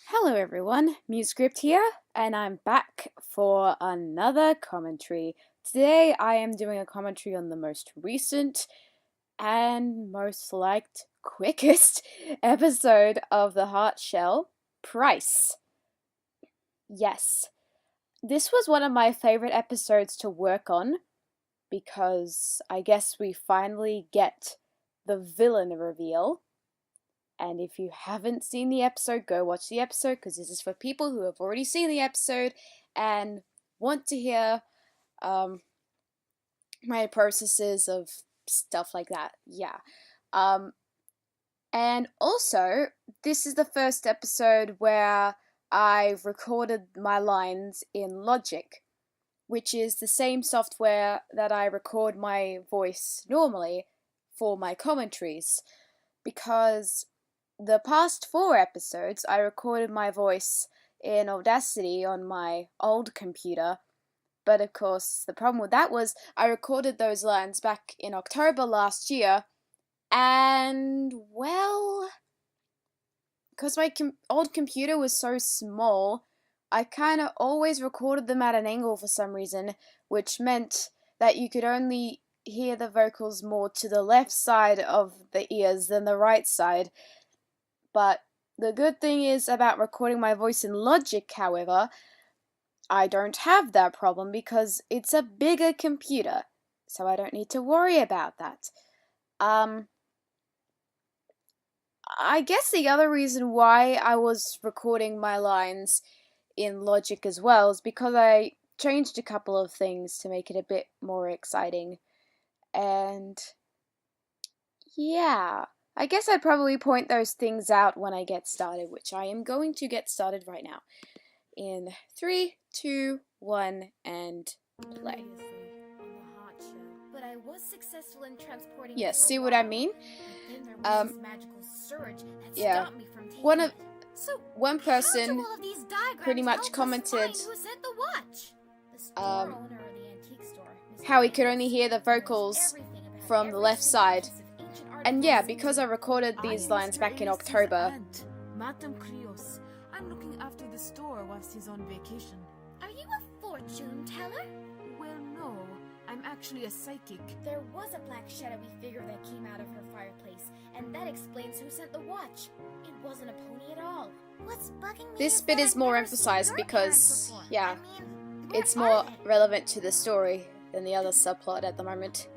Hello everyone, MuseScript here, and I'm back for another commentary. Today I am doing a commentary on the most recent and most liked, quickest episode of the Heart Shell, Price. Yes, this was one of my favorite episodes to work on because I guess we finally get the villain reveal. And if you haven't seen the episode, go watch the episode because this is for people who have already seen the episode and want to hear my processes of stuff like that. Yeah. And also, this is the first episode where I've recorded my lines in Logic, which is the same software that I record my voice normally for my commentaries. Because the past 4 episodes, I recorded my voice in Audacity on my old computer. But of course, the problem with that was I recorded those lines back in October last year, and well, because my old computer was so small, I kind of always recorded them at an angle for some reason, which meant that you could only hear the vocals more to the left side of the ears than the right side. But the good thing is about recording my voice in Logic, however, I don't have that problem because it's a bigger computer, so I don't need to worry about that. I guess the other reason why I was recording my lines in Logic as well is because I changed a couple of things to make it a bit more exciting. And yeah, I guess I'd probably point those things out when I get started, which I am going to get started right now. In 3, 2, 1, and play. But I was successful in transporting. Yeah, see what I mean? Yeah, one person pretty much commented how he could only hear the vocals from the left side. And yeah, because I recorded these lines back in October. I'm looking after the store whilst he's on vacation. Are you a fortune teller? Well, no. I'm actually a psychic. There was a black shadowy figure that came out of her fireplace, and that explains who sent the watch. It wasn't a pony at all. What's bugging me? This bit is more emphasized because, yeah, it's more relevant to the story than the other subplot at the moment.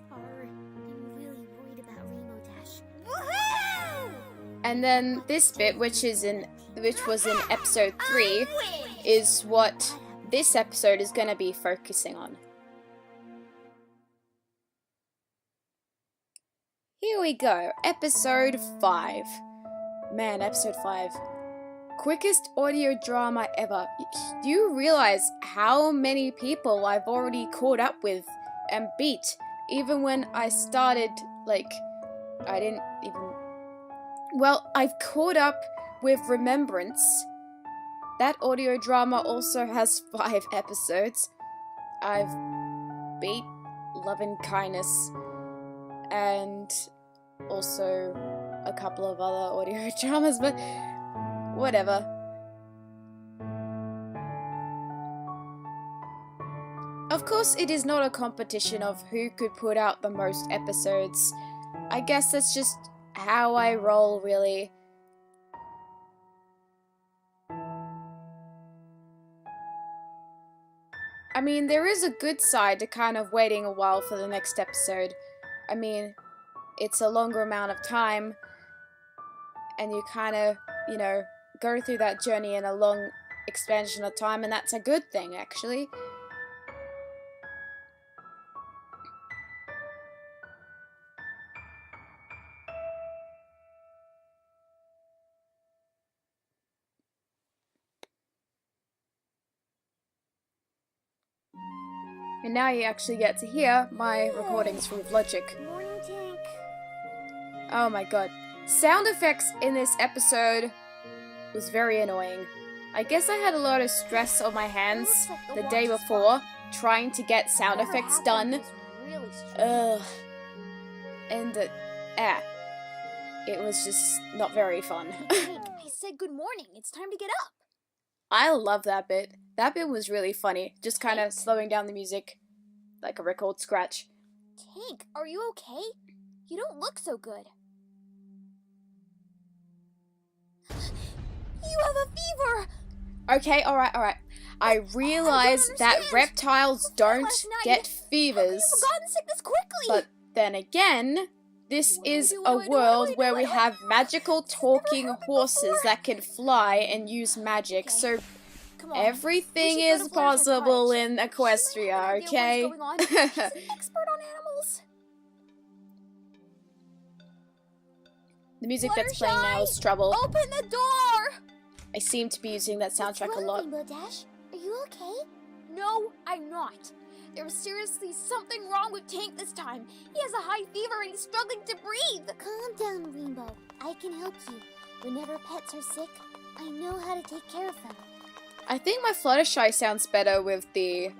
Sorry, I'm really worried about Rainbow Dash. Woohoo! And then this bit, which was in episode 3, is what this episode is going to be focusing on. Here we go, episode 5. Man, episode 5. Quickest audio drama ever. Do you realize how many people I've already caught up with and beat? Even when I started, I didn't even... Well, I've caught up with Remembrance. That audio drama also has 5 episodes. I've beat Love and Kindness and also a couple of other audio dramas, but whatever. Of course, it is not a competition of who could put out the most episodes. I guess that's just how I roll, really. I mean, there is a good side to kind of waiting a while for the next episode. I mean, it's a longer amount of time, and you kind of, go through that journey in a long expansion of time, and that's a good thing, actually. And now you actually get to hear my recordings with Logic. Morning, Tank. Oh my god. Sound effects in this episode was very annoying. I guess I had a lot of stress on my hands the day before trying to get sound effects done. Ugh. And, it was just not very fun. Hey, Tink, I said good morning. It's time to get up. I love that bit. That bit was really funny. Just kind of slowing down the music like a record scratch. Tink, are you okay? You don't look so good. You have a fever! Okay, alright. I realize that understand. reptiles don't Last night, get How could fevers, you have gotten sick this quickly? but then again, this What do I is do? a What do I do? world What do I do? where we What do I have do? magical This has never talking happened horses before. that can fly and use magic, Okay. so Come on. everything We should go is to Fluttershy's possible cottage. in She might Equestria, have an idea okay? What's going on. She's an expert on animals. The music that's playing now is Trouble. Open the door! I seem to be using that soundtrack a lot. Rainbow Dash? Are you okay? No, I'm not. There's seriously something wrong with Tank this time. He has a high fever and he's struggling to breathe. Calm down, Rainbow. I can help you. Whenever pets are sick, I know how to take care of them. I think my Fluttershy sounds better with the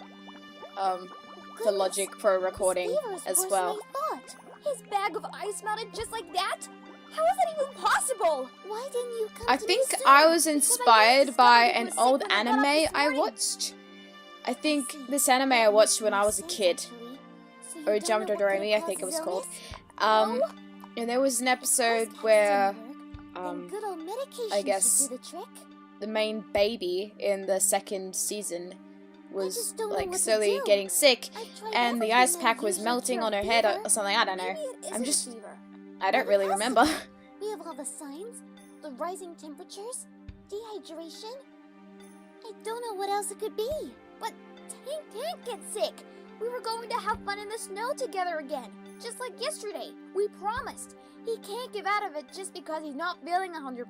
Logic Pro recording as well. His bag of ice melted just like that? How is that even possible? Why didn't you come I to think me sooner? I was Because inspired by I an was old sick when I got up anime this I morning. watched. I think this anime I watched when I was a kid. Or Jump Doremi, I think it was called. And there was an episode where I guess the main baby in the second season was like slowly getting sick, and the ice pack was melting on her head or something. I don't know. I don't really remember. We have all the signs, the rising temperatures, dehydration. I don't know what else it could be. But Tank can't get sick. We were going to have fun in the snow together again, just like yesterday. We promised. He can't give out of it just because he's not feeling 100%.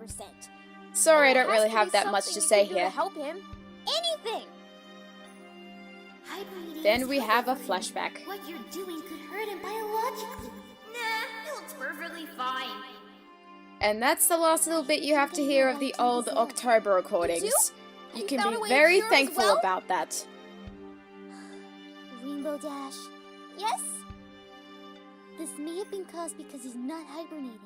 Sorry, I There don't has really to have be that much something to we say can do to here. help him. Anything. Then we have a flashback. What you're doing could hurt him biologically. Nah, he looks perfectly fine. And that's the last little bit you have to hear of the old October recordings. You can found a be way to very cure as thankful well? about that. Rainbow Dash. Yes? This may have been caused because he's not hibernating.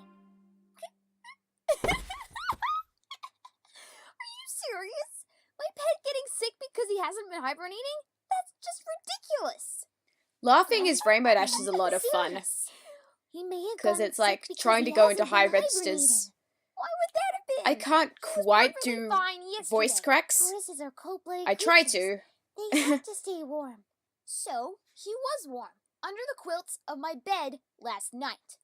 Are you serious? My pet getting sick because he hasn't been hibernating? That's just ridiculous. Laughing as Rainbow Dash is a lot of fun. He may have Because gotten it's like sick because trying to he go into hasn't been high hibernating. registers. Why would that have been? I can't He was quite perfectly do fine voice yesterday. cracks. Tortoises are cold-blooded I try creatures. to. They have to stay warm. So, he was warm, under the quilts of my bed last night.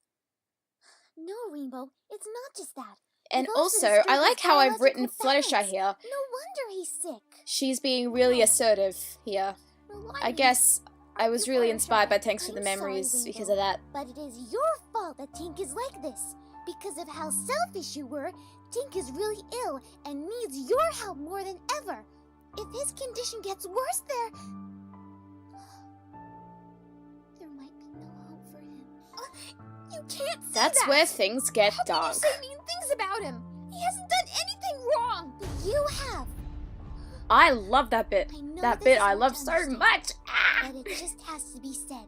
No, Rainbow, it's not just that. And You've also also, I disturbed like his how I've written biological Fluttershy balance. here. No wonder he's sick. She's being really assertive here. Rely I on guess I was you, really Fluttershy. inspired by Thanks for the I'm Memories sorry, because Rainbow, of that. But it is your fault that Tink is like this. Because of how selfish you were, Tink is really ill and needs your help more than ever. If his condition gets worse, there might be no hope for him. You can't say That's that. where things get How dark. can you say mean things about him? He hasn't done anything wrong. But you have. I love that bit. I know That this bit is I hard love to so understand, much. Ah! But it just has to be said.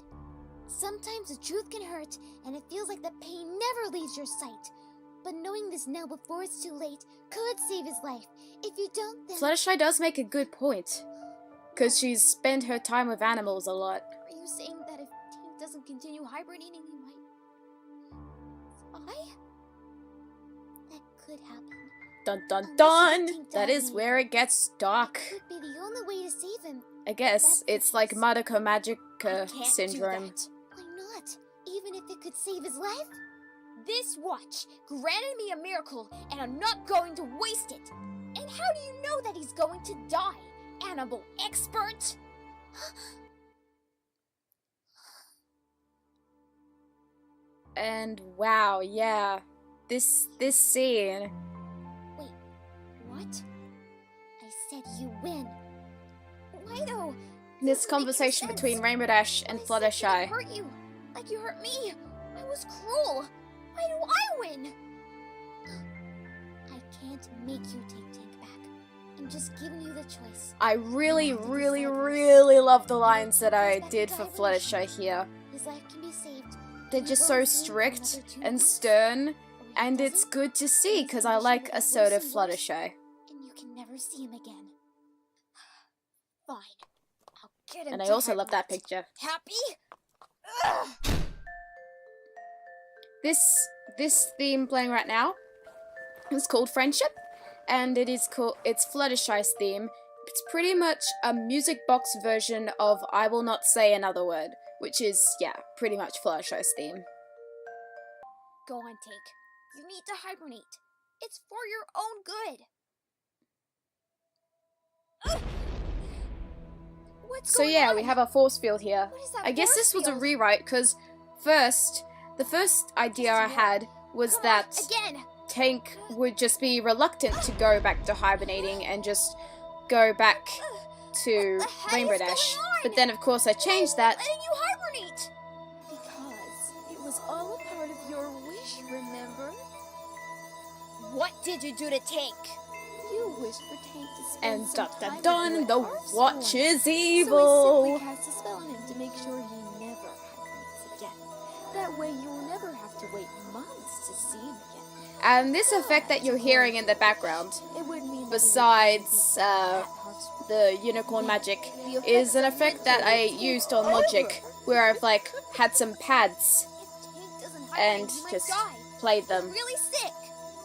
Sometimes the truth can hurt, and it feels like the pain never leaves your sight. But knowing this now before it's too late could save his life. If you don't, then... Fluttershy does make a good point. Because she's spent her time with animals a lot. Are you saying that if Tink doesn't continue hibernating, he might... die? That could happen. Dun dun Unless dun! you think That is Daphne- where it gets dark. It could be the only way to save him. I guess That's it's the like case. Madoka I Magica can't syndrome. do that. Why not? Even if it could save his life? This watch granted me a miracle, and I'm not going to waste it. And how do you know that he's going to die, animal expert? And wow, yeah. This scene. Wait, what? I said you win. Why though? This Doesn't make any conversation sense. between Rainbow Dash and I said that I Fluttershy. hurt you, like you hurt me. I was cruel. Why do I win? I can't make you take Tink back. I'm just giving you the choice. I really love the lines that I did for Fluttershy here. His life can be saved. They're just so strict and stern, And it's good to see, because I like assertive Fluttershy. And you can never see him again. Fine. I'll get him And I to also love that hibernate. picture. Happy? Ugh. This theme playing right now is called Friendship, and it's Fluttershy's theme. It's pretty much a music box version of I Will Not Say Another Word, which is, yeah, pretty much Fluttershy's theme. Go on, Tank. You need to hibernate. It's for your own good. Ugh. What's So going yeah, on? we have a force field here. What is that I guess force this was a field? rewrite, because the first idea I had was Come that on, again. Tank would just be reluctant to go back to hibernating and just go back to What the heck Rainbow is Dash. going on? But then, of course, I changed that. Letting you hibernate. Because it was all a part of your wish, remember? What did you do to Tank? You wished for Tank to spend And some dot time dot with you dun, at the Arf's watch Horn. is So evil. we simply cast a spell on him to make sure he never hibernates again. That way you'll never have to wait months to see him again. And this effect that you're hearing in the background, It would mean that besides he would be at Arf's Horn. the unicorn magic, The effects is an are effect that I literally used on over. Logic, where I've like had some pads If Tank doesn't and hibernate, he might just die. played He's them, really sick.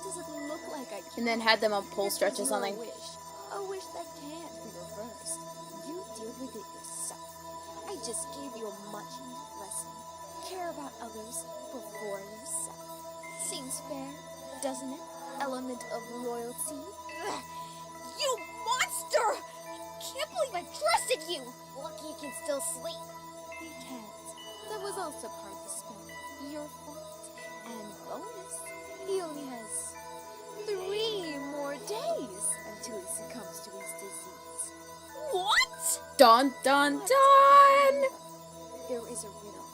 Does it look like I and then had them on pull stretch or something. A wish that can't be reversed. You deal with it yourself. I just gave you a much-needed lesson. Care about others before yourself. Seems fair, doesn't it? Element of loyalty. Ugh. You monster! I can't believe I trusted you. Lucky he can still sleep. He can't. That was also part of the spell. Your fault. And bonus, he only has 3 more days until he succumbs to his disease. What? Dun dun dun! There is a riddle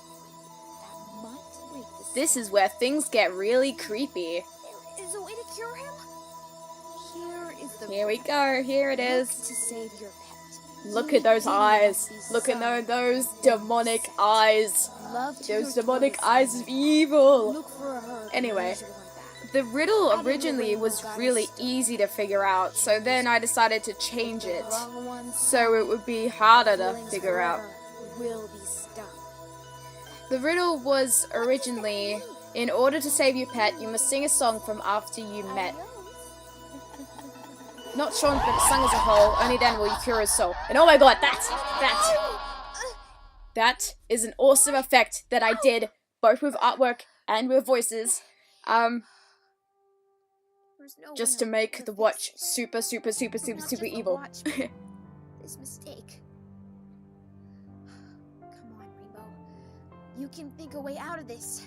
that might break the This is where things get really creepy. There is a way to cure him? Here is the Here we go, here it Look is. to save your pet. Look You at those really eyes. must be Look at some those demonic eyes. love to Those your demonic toys. eyes of evil. Look for her. Anyway, Measure one back. the riddle Having the originally rainbow was goddess really stone. easy to figure out, so then I decided to change The it wrong one's so it would be harder to feelings figure out. forever will be stung. The riddle was originally, in order to save your pet, you must sing a song from after you met. Not Sean, but sung as a whole, only then will you cure his soul. And oh my god, that is an awesome effect that I did, both with artwork and with voices, There's no just way to I'll make ever the fix watch it. super Not just the evil. watch, but this mistake. Come on, Rainbow. You can think a way out of this.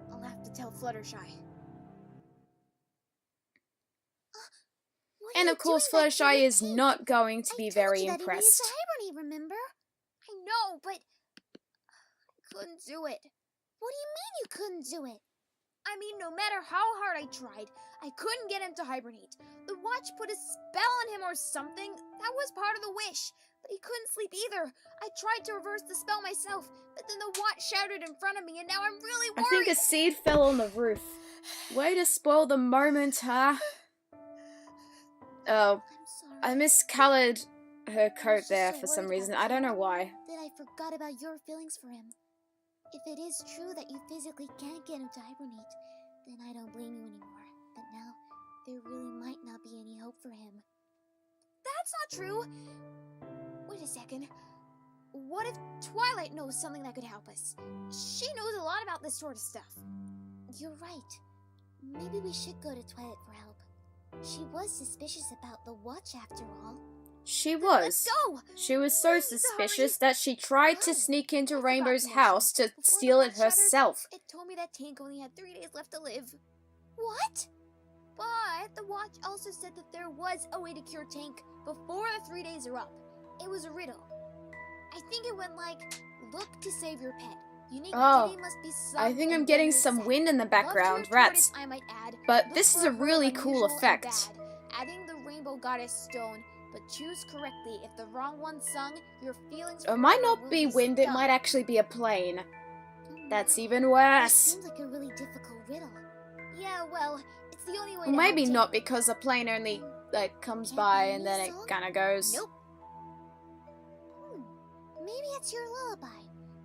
I'll have to tell Fluttershy. What are And you of course, doing back there Fluttershy with is Tank? not going to I be told very you that he needed impressed. to hibernate, remember? I know, but I couldn't do it. What do you mean you couldn't do it? I mean, no matter how hard I tried, I couldn't get him to hibernate. The watch put a spell on him or something. That was part of the wish. But he couldn't sleep either. I tried to reverse the spell myself, but then the watch shouted in front of me, and now I'm really I worried. think a seed fell on the roof. Way to spoil the moment, huh? Oh, I'm sorry. I miscolored her coat just there so for some worried reason. about I don't know why. that I forgot about your feelings for him. If it is true that you physically can't get him to hibernate, then I don't blame you anymore. But now, there really might not be any hope for him. That's not true! Wait a second. What if Twilight knows something that could help us? She knows a lot about this sort of stuff. You're right. Maybe we should go to Twilight for help. She was suspicious about the watch after all. She Let's was. go! She was so We need to suspicious hurry. that she tried to Oh, sneak into I forgot Rainbow's to mention, house to before the steal it watch shattered, herself. It told me that Tank only had 3 days left to live. What? But the watch also said that there was a way to cure Tank before the 3 days are up. It was a riddle. I think it went like, look to save your pet. Unique Oh, kitty must be some I think I'm and getting then some sad. wind in the Love to your background, tortoise, rats. I might add. But Look this for is a her really unusual cool and effect. bad. Adding the Rainbow Goddess stone, but choose correctly. If the wrong one sung, your feelings It might forever not will be wind, it stung. might actually be a plane. That's even That worse. seems like a really difficult riddle. Yeah, well, it's the only way Or to maybe help not, Tank. because a plane only, like, comes Can't by be and then it song? kinda goes. Nope. Maybe it's your lullaby.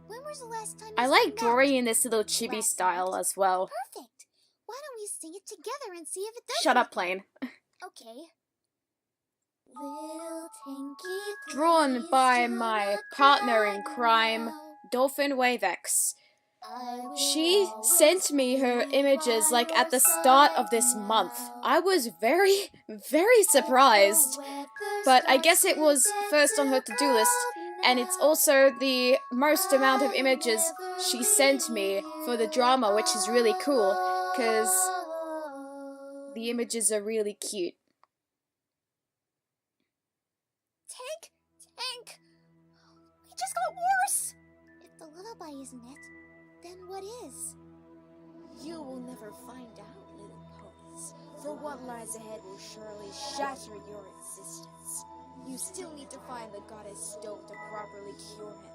When was the last time you I sang like that? drawing in this little chibi Last style night? as well. Perfect. Why don't we sing it together and see if it does Shut up, anything? plane. Okay. Little Tinky, Drawn please by do my not partner in cry crime, now. Dolphin Wavex. I will She always sent me her be images by like your at the start of side this month. now. I was very, very surprised. The weather But I starts guess it to was get first on her too to-do list, cold and it's now. also the most amount of I'll images never she sent me leave for the you drama, which is really cool, because alone. the images are really cute. Tank! Tank! It just got worse! If the lullaby isn't it, then what is? You will never find out, little ponies, for what lies ahead will surely shatter your existence. You still need to find the goddess stone to properly cure him.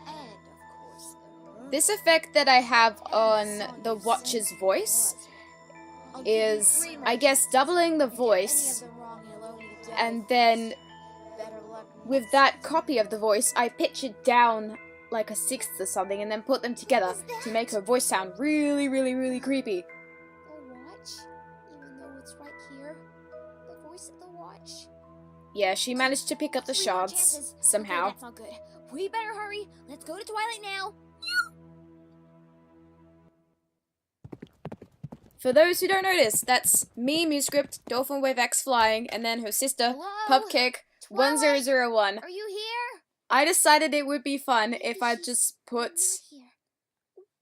And, of course, the bird. This effect that I have on song the you watcher's sang voice was. I'll give you is, 3 more I guess, chances. doubling the If you get any voice, of them wrong, you'll owe me death. and then Better luck with next that time. copy of the voice, I pitch it down like a sixth or something, and then put them together was that? to make her voice sound really, really, really creepy. The watch? Even though it's right here? The voice of the watch? Yeah, she managed to pick up the 3 more shards chances. somehow. Okay, that's not good. We better hurry. Let's go to Twilight now. For those who don't notice, that's me, MuseScript, Dolphin Wave X flying, and then her sister, Hello? Pupkick Twilight? 1001. Are you here? I decided it would be fun Maybe if I she's just put not here.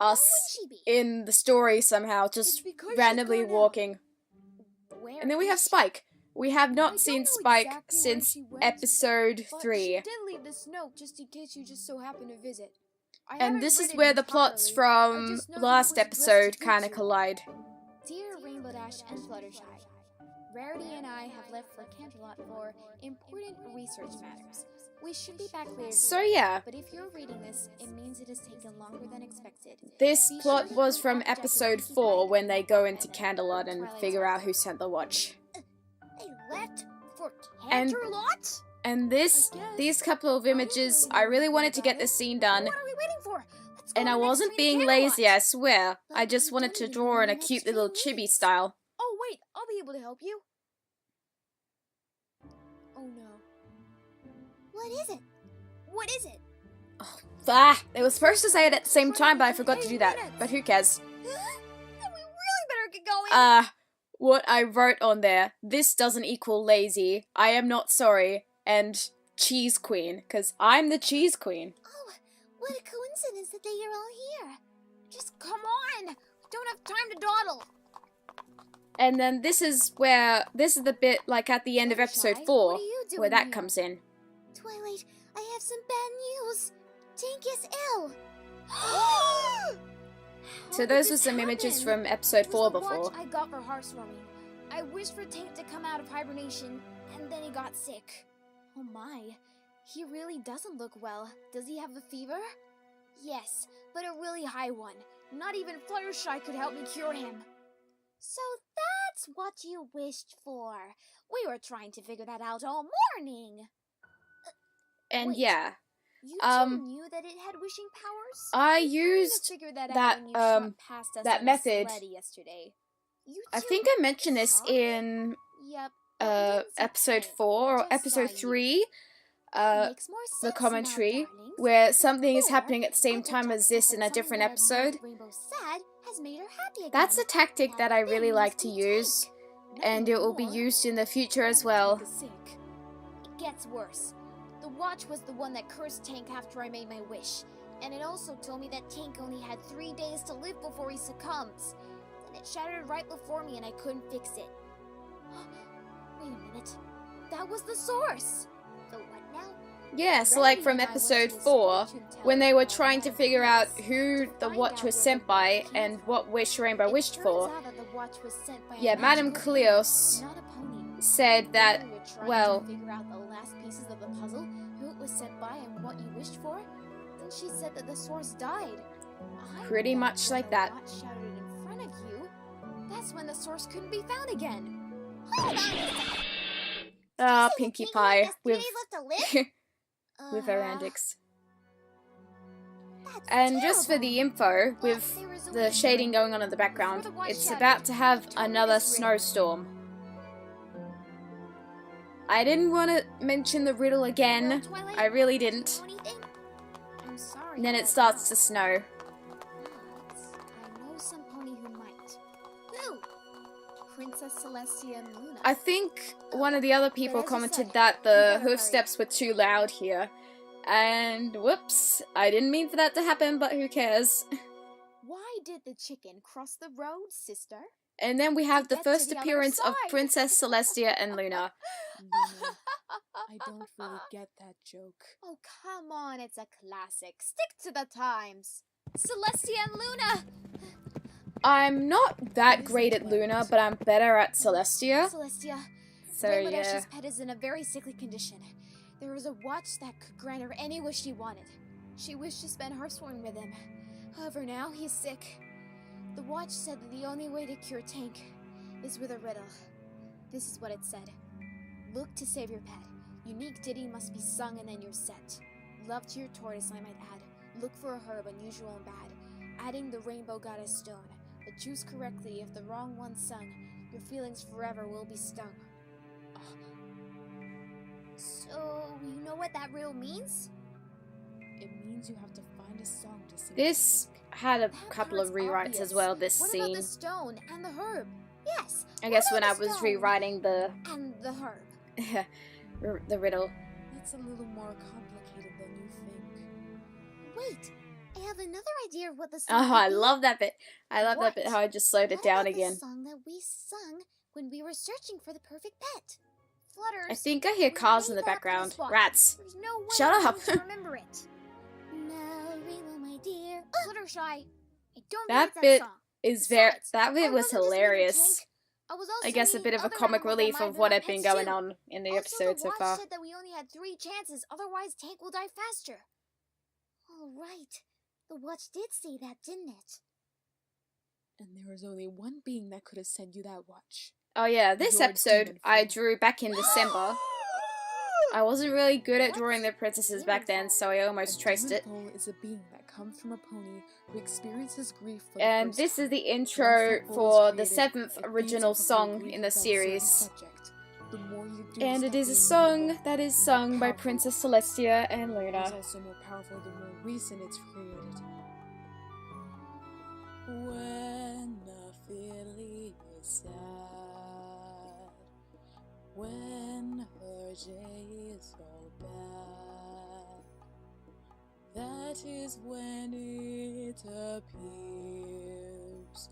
us Where would she be? in the story somehow, just It's because she's randomly gone out. walking. Where And then we is have she? Spike. We have I not don't seen know Spike exactly where since she went, episode But 3. she did leave this note just in case you just so happen to visit. I And haven't this is read it where the entirely. plots I from just know that it last was addressed episode to you kinda two. collide. Dear Rainbow Dash and Fluttershy, Rarity and I have left for Canterlot for important research matters. We should be back later So today, yeah, but if you're reading this, it means it has taken longer than expected. this Be plot sure was to from contact episode Pinkie 4 Pie when they go and into then Canterlot and Twilight's figure out Arc. who sent the watch. They left for And- Canterlot? And I these guess. couple of I don't images, really I know really anything wanted to about get this it. scene done. What are we waiting for? Let's go And to I the next wasn't train to being Canterlot. lazy, I swear. But I just we wanted don't to even know draw when in the a next cute little train chibi leaves. style. Oh wait, I'll be able to help you. Oh no. What is it? What is it? Ah, they were supposed to say it at the same time, but I forgot to do that. But who cares? Then we really better get going. What I wrote on there, this doesn't equal lazy, I am not sorry, and cheese queen, because I'm the cheese queen. Oh, what a coincidence that they are all here. Just come on. We don't have time to dawdle. And then this is the bit, like, at the end of episode Fluttershy, 4, what are you doing where that here? comes in. Twilight, I have some bad news. Tink is ill. So those were some images from episode 4 It was the before. watch I got for heartwarming. I wished for Tank to come out of hibernation, and then he got sick. Oh my, he really doesn't look well. Does he have a fever? Yes, but a really high one. Not even Fluttershy could help me cure him. So that's what you wished for. We were trying to figure that out all morning. And Wait. yeah, You Um, two knew that it had wishing powers? I You used figured that, that, out when you shot past us that on method. the sled yesterday. You I two think I mentioned this saw me? in Yep. but we didn't see episode Tank. 4 or Just episode saw you. 3, Makes more the sense commentary, now, darlings. where something is Or happening at the same I looked time up as this and in a something different that had made episode. Rainbow sad has made her happy again. That's a tactic that I really thing like must to be use, Tank. and it will be more. used in the future as well. Tank is sick. It gets worse. The watch was the one that cursed Tank after I made my wish. And it also told me that Tank only had 3 days to live before he succumbs. Then it shattered right before me and I couldn't fix it. Wait a minute. That was the source. The what now? Yeah, so like Rarity from and I went episode to a 4, fortune teller when they were about trying to 5 figure out days who to the find watch out was where sent the by watch came and from. what wish Rainbow It wished turns for. out that the watch was sent by a Yeah, Madame magical Cleos being, not a pony. said that, When we were trying well, to figure out the last pieces of the puzzle, who it was sent by and what you wished for, then she said that the source died. I Pretty thought much when like the that. watch shouted in front of you, That's when the source couldn't be found again. Hold on a second. Ah, Say the Pinkie king Pie only has 3 with days left to live? with her antics. That's And just for terrible. the info, But with there is a the way. shading going on in the background, Before the watch it's shattered, about to have Victoria another is written. snowstorm. I didn't want to mention the riddle Well, again. Twilight, I really do you didn't. know anything? I'm sorry. And then I it don't starts know. to snow. But I know some pony who might. Who? Princess Celestia and Luna. I think one of the other people as you commented said, that we the better hoof hurry. steps were too loud here. And whoops, I didn't mean for that to happen, but who cares? Why did the chicken cross the road, sister? And then we have the Get to first the other appearance of side. Princess Celestia and Luna. Luna, I don't really get that joke. Oh, come on, it's a classic. Stick to the times. Celestia and Luna! I'm not that What is great it, at Luna, Twilight? but I'm better at Celestia. Celestia, So Rainbow yeah. Dash's pet is in a very sickly condition. There is a watch that could grant her any wish she wanted. She wished to spend Hearthstone with him. However, now he's sick. The watch said that the only way to cure Tank is with a riddle. This is what it said. Look to save your pet. Unique ditty must be sung and then you're set. Love to your tortoise, I might add. Look for a herb, unusual and bad. Adding the rainbow goddess stone. But choose correctly, if the wrong one's sung, your feelings forever will be stung. So, you know what that riddle means? It means you have to find a song to sing. This had a That couple of part's rewrites obvious. as well, this What scene. about the stone and the herb? Yes. I guess what when I about the was stone? rewriting the And the herb. the riddle. That's a little more complicated than you think. Wait, I have another idea of what the song Oh, could I be. love that bit. I love that bit What? how I just slowed it What down about again. the song that we sung when we were searching for the perfect pet? I Flutters. think I hear we cars in made the that up on background. spot. Rats. There's no way Shut I'm up. going to remember it. Now, my dear. Fluttershy. I don't That think it's bit that song. is very. Besides, That I bit was wasn't just reading hilarious. Tank. I was also I guess a reading bit of a other comic animals that relief might have of been what our had been pets, going too. on in the Also, episode the so watch far. said that we only had 3 chances, otherwise Tank will die faster. All right. The watch did say that, didn't it? And there was only one being that could have sent you that watch. Oh yeah, this Your episode demon I form. drew back in December. I wasn't really good at drawing the princesses back then, Demon so I almost traced it. Demon foal is a being that comes from a pony who experiences grief for And the first this is time. the Once intro that foal for is the created, 7th it feeds original off of your song grief in the about a certain series. subject. The more you do And to it stop is a being song miserable, that is the more sung by powerful. Princess Celestia and It is Luna. also more powerful the more recent it's created. When I feel sad, when her day is so bad, that is when it appears.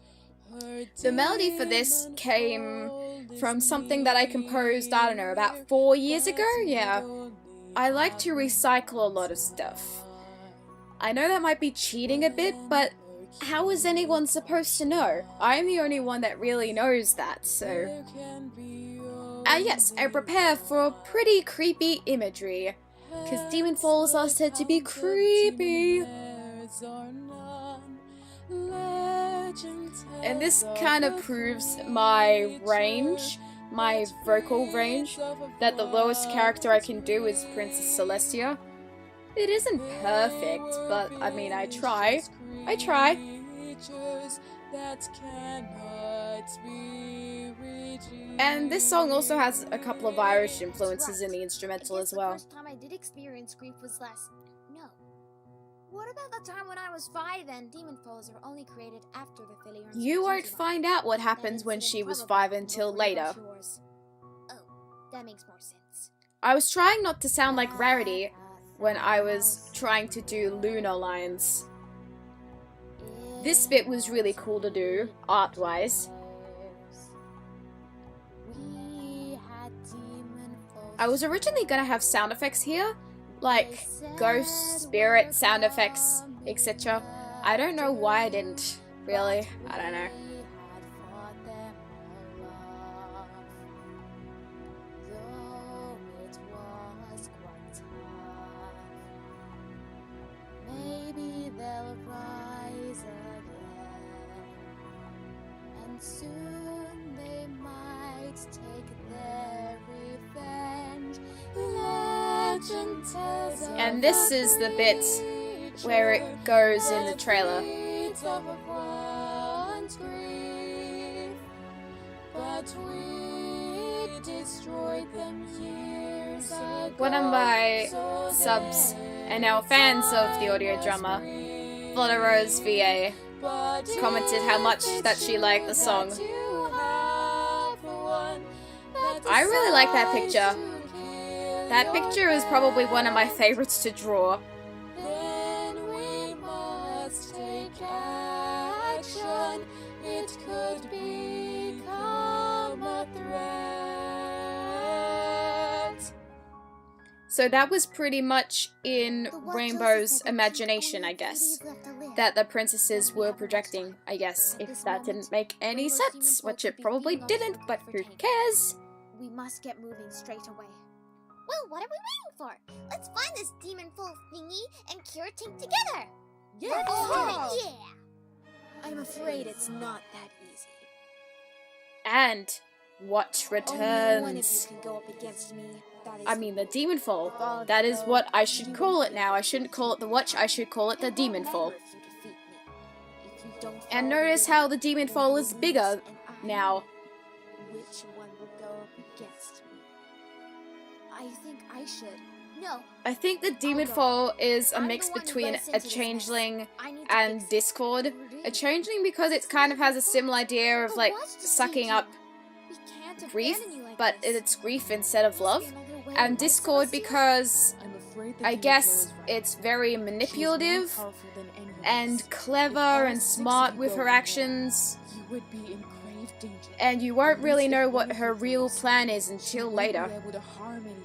The melody for this came from something that I composed, I don't know, about 4 years ago? Yeah. I like to recycle a lot of stuff. I know that might be cheating a bit, but how is anyone supposed to know? I'm the only one that really knows that, so... yes, I prepare for pretty creepy imagery, because demon falls are said to be creepy. And this kind of proves my range, my vocal range, that the lowest character I can do is Princess Celestia. It isn't perfect, but I mean, I try. I try. And this song also has a couple of Irish influences in the instrumental as well. The first time I did experience grief was last. No. What about the time when I was 5 and demon foes are only created after the failure? You won't find out what happens when she was 5 until later. Oh, that makes more sense. I was trying not to sound like Rarity when I was trying to do Luna lines. This bit was really cool to do, art-wise. I was originally gonna have sound effects here, like ghost, spirit, sound effects, etc. I don't know why I didn't, really. I don't know. Maybe they'll rise again, and soon And this is the bit where it goes in the trailer. One of my subs and now fans of the audio drama, Rose VA, commented how much that she liked the song. I really like that picture. That picture is probably one of my favorites to draw. Then we must take action. It could become a threat. So that was pretty much in But what Rainbow's Joseph said, imagination, only I guess. 3 days left to live. That the princesses were projecting, I guess, if that didn't make any sense, which it probably didn't, but who cares? We must get moving straight away. Well, what are we waiting for? Let's find this demon full thingy and cure Tink together. Yeah. Yeah. I'm afraid it's not that easy. And what Only one of you returns? can go up against me. That is I mean, the Demon Fall. That is what I should call it now. I shouldn't call it the Watch, I should call it the Demon Fall. If you defeat me. If you don't And follow notice the how the Demon Fall is rules bigger and I, now. Which one will go up against me? I think I should. No, I think the Demon go. Fall is a I'm the mix one who between got us a into this mess. changeling I need to and fix it. Discord. It A is. changeling because it kind of has a similar idea of But like what's to sucking teach up We can't grief, abandon you like but this. it's grief instead of love. Must be another way, And right, Discord Celestia? because I'm afraid the I Demon guess Fall is right. it's very She is more manipulative powerful than any of us. and clever If all and 6 of smart you with go her in there, actions, You would be in grave danger. and you won't At really least know if what one of her you real falls, plan is she until won't later. be able to harm any of you.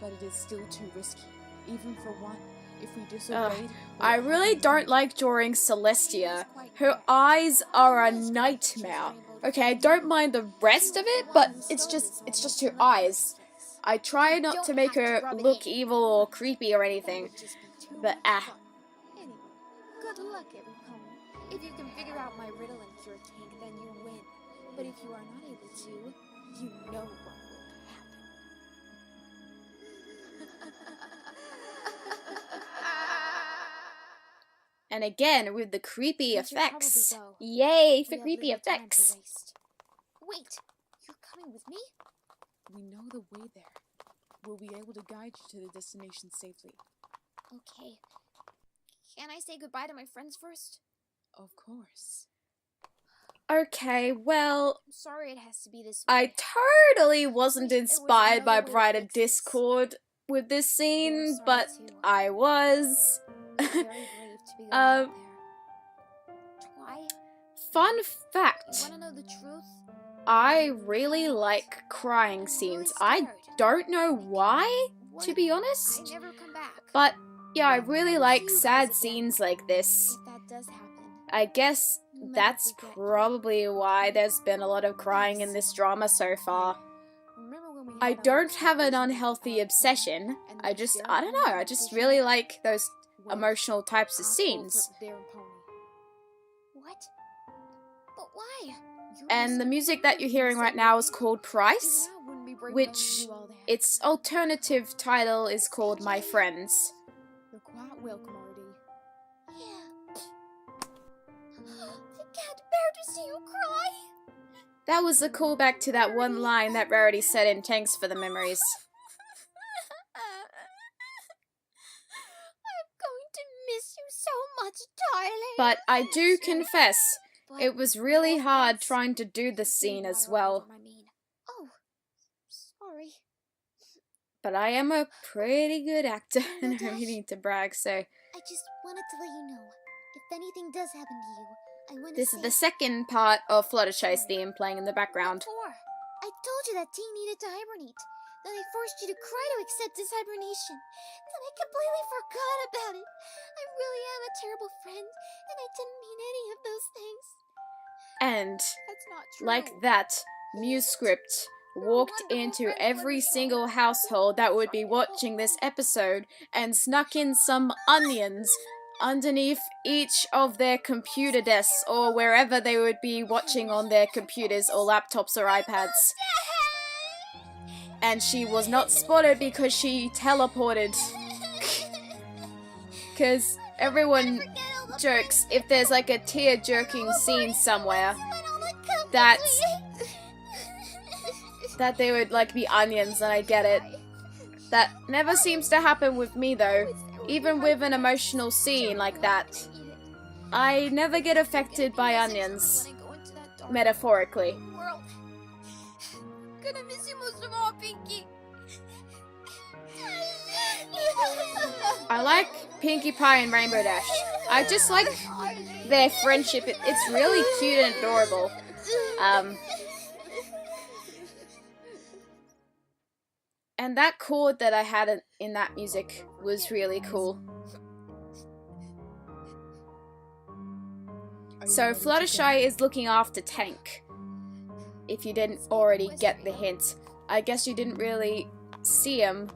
But it is still too risky. Even for one, if we disobeyed... I really don't like drawing Celestia. Her eyes are a nightmare. Okay, I don't mind the rest of it, but it's just her eyes. I try not to make her look evil or creepy or anything, Would just be too but much fun. Anyway, good luck, everyone. If you can figure out my riddle and cure Tink, then you win. But if you are not able to, you know what will happen. And again with the creepy We should probably effects. go. Yay for We have creepy little time to effects. waste. Wait, you're coming with me? We know the way there. We'll be able to guide you to the destination safely. Okay. Can I say goodbye to my friends first? Of course. Okay, well, I'm sorry it has to be this way. I totally wasn't Wish there was inspired by another way to Brighter fix this. Discord with this scene, sorry but too. I was. You're very brave to be going Um, out there. Try. Fun You fact, wanna know the truth? I really like crying scenes. I don't know why, to be I honest, never come back. but yeah, I really like See you sad guys again. scenes like this. If that does happen, I guess you'll never that's forget. probably why there's been a lot of crying in this drama so far. Remember when we I had our don't have an conversation unhealthy about obsession. and I the just, Darren I don't know, Pony I just competition? really like those Well, emotional types of I'll vote scenes. for Darren Pony. What? But why? You're And the so music that you're perfect hearing in right some now is ways. called Price, Even I wouldn't be brave enough to which do all that. its alternative title is called My Friends. You're quite welcome, Artie. Yeah. I can't bear to see you cry. That was a callback to that one line that Rarity said in Thanks for the Memories. I'm going to miss you so much, darling. But I do confess, But it was really no hard offense. trying to do the scene as well. Oh, sorry. But I am a pretty good actor, and I Dash. really need to brag, so I just wanted to let you know, if anything does happen to you, I want to this say... is the second part of Fluttershy's theme playing in the background. What for? I told you that Ting needed to hibernate. Then I forced you to cry to accept his hibernation. Then I completely forgot about it. I really am a terrible friend, and I didn't mean any of those things. And, That's not true. like that, MuseScript walked into every single household that would be watching this episode and snuck in some onions underneath each of their computer desks or wherever they would be watching on their computers or laptops or iPads. And she was not spotted because she teleported. because everyone jokes if there's like a tear-jerking scene somewhere that they would like be onions, and I get it. That never seems to happen with me though. Even with an emotional scene like that, I never get affected by onions, metaphorically. Gonna miss you most of all, Pinky. I like Pinkie Pie and Rainbow Dash. I just like their friendship. It's really cute and adorable. And that chord that I had in that music was really cool. So Fluttershy is looking after Tank. If you didn't already get the hint. I guess you didn't really see him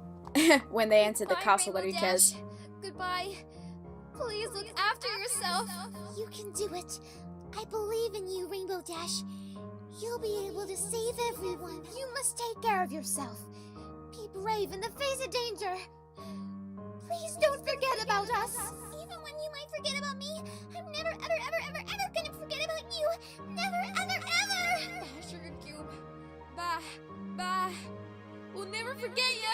when they entered the castle, but who cares? Goodbye. Please look after yourself. You can do it. I believe in you, Rainbow Dash. You'll be able to save everyone. You must take care of yourself. Be brave in the face of danger. Please don't forget about us. Even when you might forget about me, I'm never, ever, ever, ever, ever gonna forget about you. Never, ever, ever. Bye, Sugar Cube. Bye. Bye. We'll never forget ya.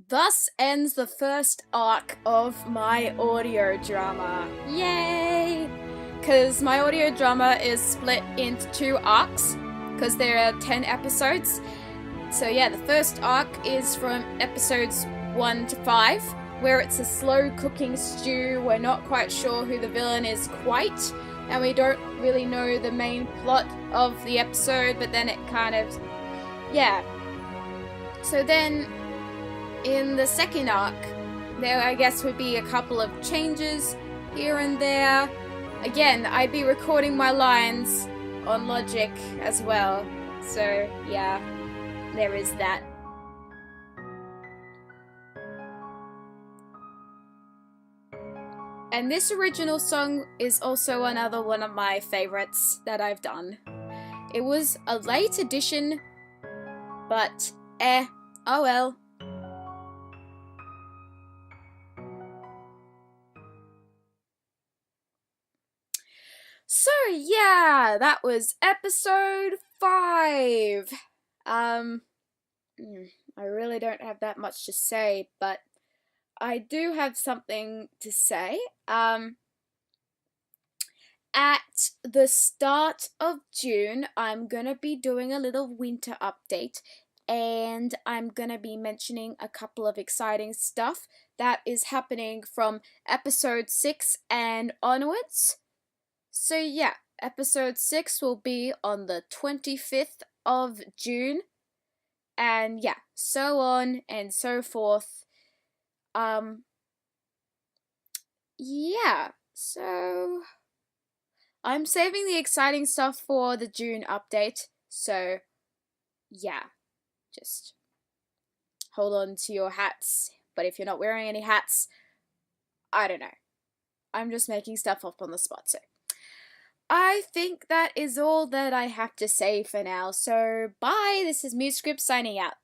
Thus ends the first arc of my audio drama. Yay! Because my audio drama is split into 2 arcs, because there are 10 episodes. So yeah, the first arc is from episodes 1 to 5, where it's a slow cooking stew. We're not quite sure who the villain is quite, and we don't really know the main plot of the episode, but then it kind of, yeah. So then, in the second arc, there I guess would be a couple of changes here and there. Again, I'd be recording my lines on Logic as well, so yeah, there is that. And this original song is also another one of my favorites that I've done. It was a late edition, but oh well. So yeah, that was episode 5. I really don't have that much to say, but I do have something to say. At the start of June, I'm gonna be doing a little winter update, and I'm gonna be mentioning a couple of exciting stuff that is happening from episode 6 and onwards. So yeah, episode 6 will be on the 25th of June, and yeah, so on and so forth. Yeah, so I'm saving the exciting stuff for the June update, so yeah, just hold on to your hats, but if you're not wearing any hats, I don't know. I'm just making stuff up on the spot, so I think that is all that I have to say for now, so bye, this is MuseScript signing out.